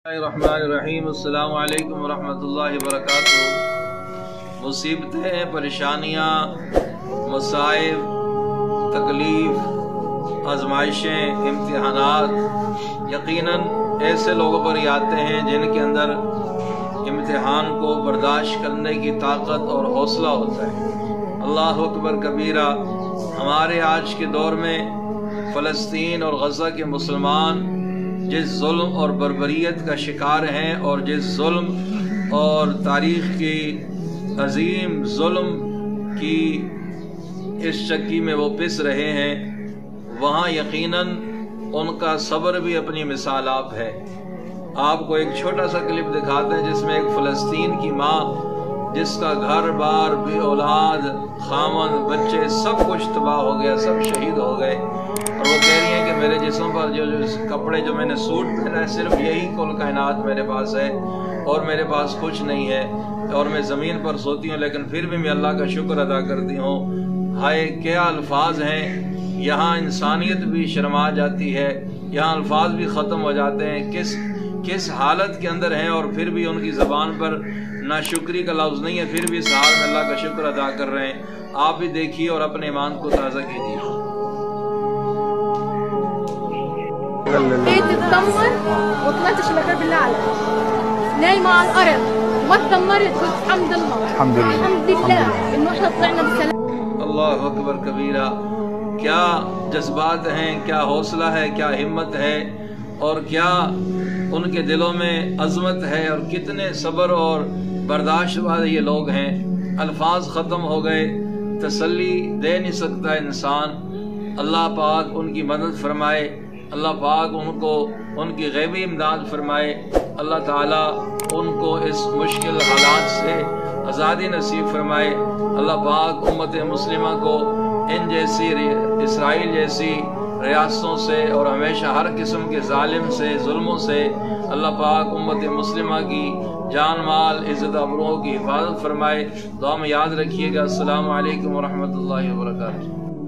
Bismillahirrahmanirrahim। अस्सलामु अलैकुम वरहमतुल्लाहि वबरकातुहू। मुसीबतें, परेशानियाँ, मसाइब, तकलीफ़, आजमाइशें, इम्तिहानात यकीनन ऐसे लोगों पर ही आते हैं जिनके अंदर इम्तिहान को बर्दाश्त करने की ताकत और हौसला होता है। अल्लाह अकबर कबीरा। हमारे आज के दौर में फ़लस्तीन और गज़ा के मुसलमान जिस जुल्म और बर्बरियत का शिकार हैं और जिस जुल्म और तारीख़ की अजीम जुल्म की इस चक्की में वो पिस रहे हैं, वहाँ यकीनन उनका सब्र भी अपनी मिसाल आप है। आपको एक छोटा सा क्लिप दिखाते हैं जिसमें एक फ़लस्तीन की माँ जिसका घर बार बे औलाद खामन बच्चे सब कुछ तबाह हो गया, सब शहीद हो गए, और वो कह रही हैं कि मेरे जिस्म पर जो कपड़े जो मैंने सूट पहना है सिर्फ यही कुल कायनात मेरे पास है और मेरे पास कुछ नहीं है, और मैं ज़मीन पर सोती हूँ लेकिन फिर भी मैं अल्लाह का शुक्र अदा करती हूँ। हाय क्या अल्फाज हैं, यहाँ इंसानियत भी शर्मा जाती है, यहाँ अल्फाज भी ख़त्म हो जाते हैं। किस हालत के अंदर हैं और फिर भी उनकी ज़बान पर नाशुक्री का लफ्ज़ नहीं है, फिर भी इस हाल में अल्लाह का शुक्र अदा कर रहे हैं। आप भी देखिए और अपने ईमान को ताज़ा कीजिए। بيت اتدمر وطلعت اشتغل بالله نايمة على الأرض ما اتدمرت. الحمد لله إنه احنا طلعنا بالسلام. अल्लाह अकबर कबीरा। क्या जज्बात हैं, क्या हौसला है, क्या हिम्मत है और क्या उनके दिलों में अज़मत है और कितने सब्र और बर्दाश्त वाले ये लोग हैं। अल्फाज ख़त्म हो गए, तसल्ली दे नहीं सकता इंसान। अल्लाह पाक उनकी मदद फरमाए, अल्लाह पाक उनको उनकी गैबी इमदाद फरमाए, अल्लाह ताला उनको इस मुश्किल हालात से आज़ादी नसीब फरमाए। अल्लाह पाक उम्मत मुस्लिमा को इन जैसी इसराइल जैसी रियासतों से और हमेशा हर किस्म के जालिम से जुल्मों से अल्लाह पाक उम्मत मुस्लिमा की जान माल इज़्ज़त आबरूओं की हिफाजत फरमाए। दुआ में याद रखिएगा। अस्सलामु अलैकुम वरहमतुल्लाहि वबरकातुहू।